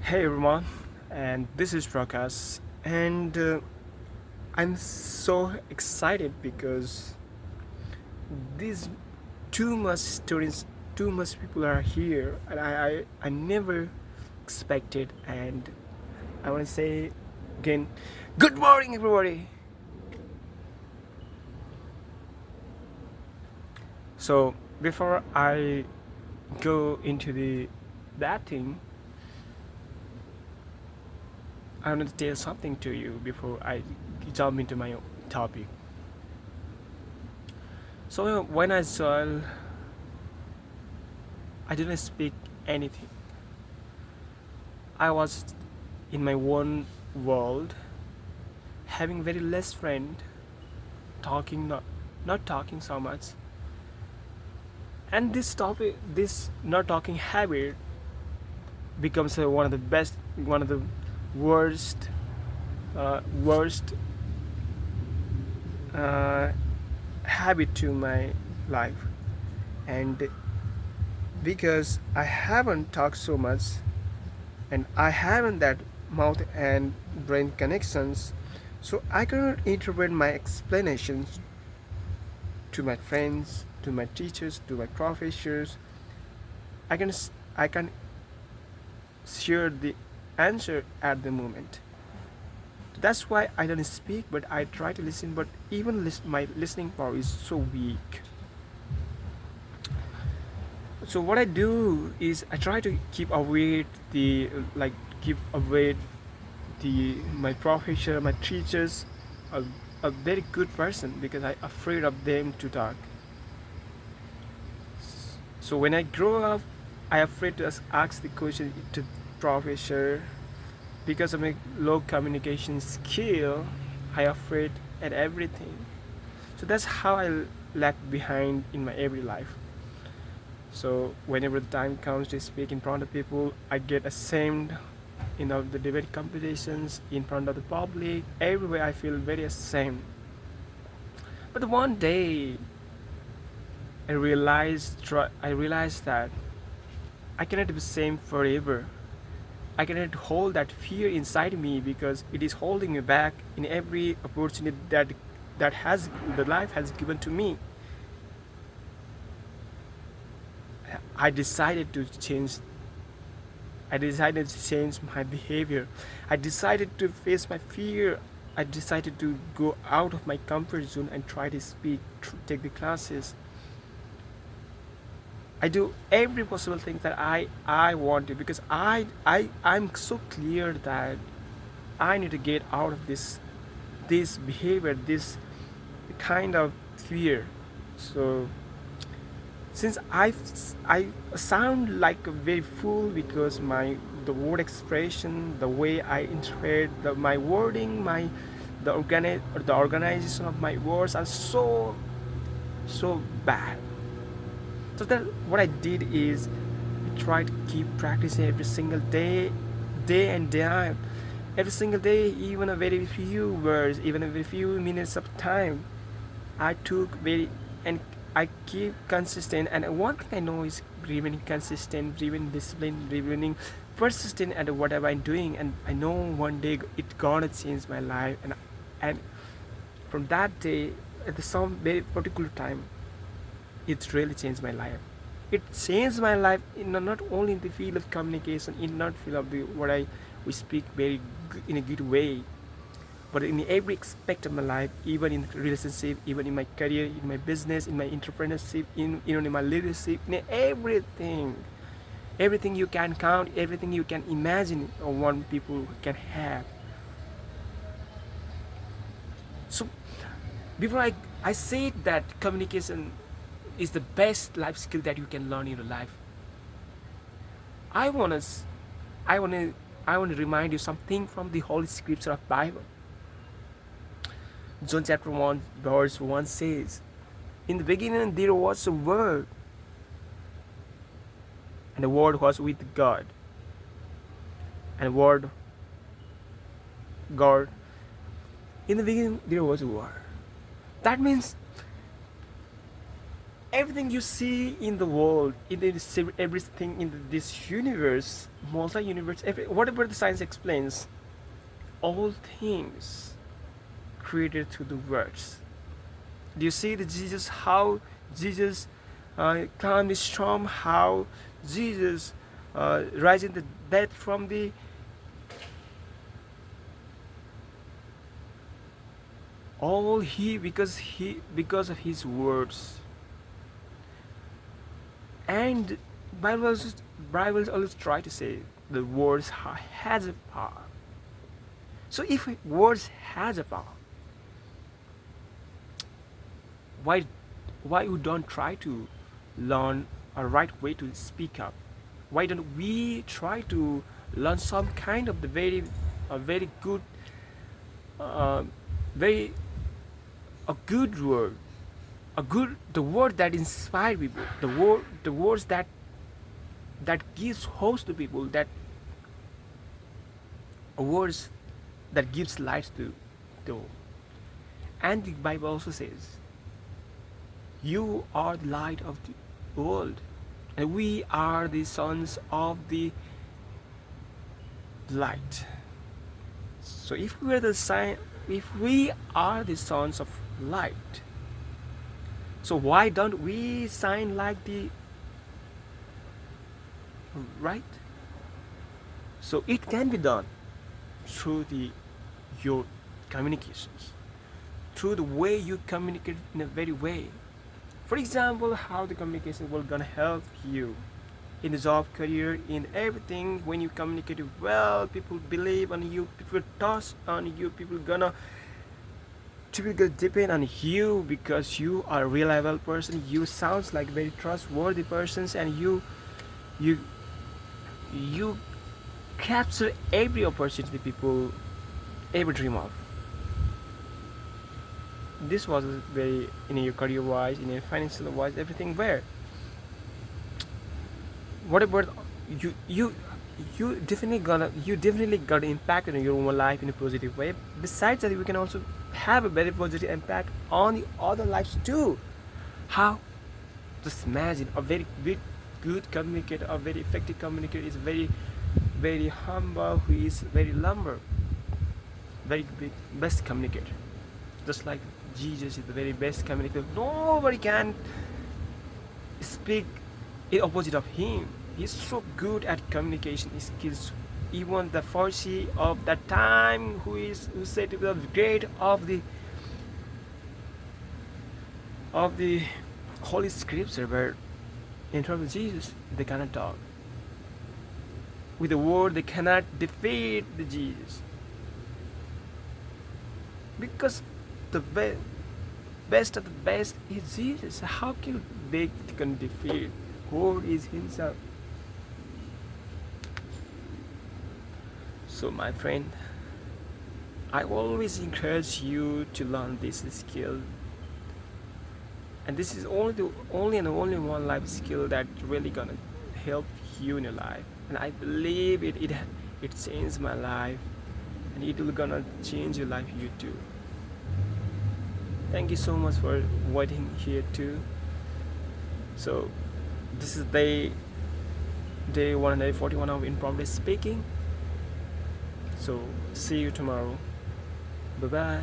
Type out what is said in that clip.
Hey everyone, and this is Prakash, and I'm so excited because these too much students, too much people are here, and I never expected. And I want to say again, good morning, everybody. So before I go into the that thing, I want to tell something to you before I jump into my topic. So when I saw, I didn't speak anything. I was in my own world, having very less friend, talking not talking so much. And this topic, this not talking habit, becomes one of the best, one of the worst, worst uh, habit to my life. And because I haven't talked so much, and I haven't that mouth and brain connections, so I cannot interpret my explanations to my friends, to my teachers, to my professors. I can I can share the answer at the moment. That's why I don't speak, but I try to listen. But even my listening power is so weak. So what I do is I try to keep away the like keep away the my professor, my teachers, a, a very good person because I afraid of them to talk. So when I grow up, I afraid to ask the question to professor because of my low communication skill. I afraid at everything. So that's how I lag behind in my every life. So whenever the time comes to speak in front of people, I get ashamed in the debate competitions, in front of the public, everywhere I feel very ashamed. But one day I realized that I cannot be same forever. I cannot hold that fear inside me because it is holding me back in every opportunity that has the life has given to me. I decided to change. I decided to change my behavior. I decided to face my fear. I decided to go out of my comfort zone and try to speak, take the classes. I do every possible thing that I want to because I'm so clear that I need to get out of this behavior, this kind of fear. So since I sound like a very fool because the word expression, the way I interpret my wording, the organization of my words are so bad. So that what I did is I tried to keep practicing every single day and day out. Every single day, even a very few words, even a very few minutes of time, I took very and I keep consistent. And one thing I know is remaining consistent, remaining disciplined, remaining persistent at whatever I'm doing. And I know one day it gonna change my life. And from that day, at some very particular time, it really changed my life. It changed my life in not only in the field of communication, in not field of the what I we speak very in a good way, but in every aspect of my life, even in relationship, even in my career, in my business, in my entrepreneurship, in my leadership, in everything, everything you can count, everything you can imagine, or one people can have. So before I said that communication is the best life skill that you can learn in your life. I wanna, I wanna, I wanna remind you something from the Holy Scripture of Bible. John chapter 1 verse 1 says, "In the beginning there was a word, and the word was with God, and the word God. In the beginning there was a word." That means everything you see in the world, in this, everything in this universe, multi-universe, whatever the science explains, all things created through the words. Do you see the Jesus, how Jesus calmed the storm, how Jesus rising the dead from the, all because of his words. And Bible always try to say the words has a power. So if words has a power, why we don't try to learn a right way to speak up? Why don't we try to learn some kind of the very good, uh, very a good word, the word that inspire people, the words that gives hope to people, that words that gives light to the world. And the Bible also says, "You are the light of the world, and we are the sons of the light." So if we are the sons of light, so why don't we shine like the right? So it can be done through your communications, through the way you communicate in a very way. For example, how the communication will gonna help you in the job, career, in everything. When you communicate well, people believe on you, people trust on you, people gonna typically depend on you because you are a reliable person. You sounds like very trustworthy persons, and you you capture every opportunity people ever dream of. This was very in your career wise, in your financial wise, everything. Where whatever you you you definitely got impact on your own life in a positive way. Besides that, we can also have a very positive impact on the other lives too. How? Just imagine a very good communicator, a very effective communicator is very humble, who is very lumber, very best communicator. Just like Jesus is the very best communicator. Nobody can speak in opposite of him. He's so good at communication skills. Even the Pharisee of that time, who said to be the great of the Holy Scripture, were in front of Jesus, they cannot talk. With the word, they cannot defeat the Jesus, because the best of the best is Jesus. How can they can defeat? Word is Himself. So, my friend, I always encourage you to learn this skill, and this is only and only one life skill that really gonna help you in your life. And I believe it changed my life, and it will gonna change your life, you too. Thank you so much for waiting here too. So this is day 141 of Impromptu Speaking. So see you tomorrow. Bye bye.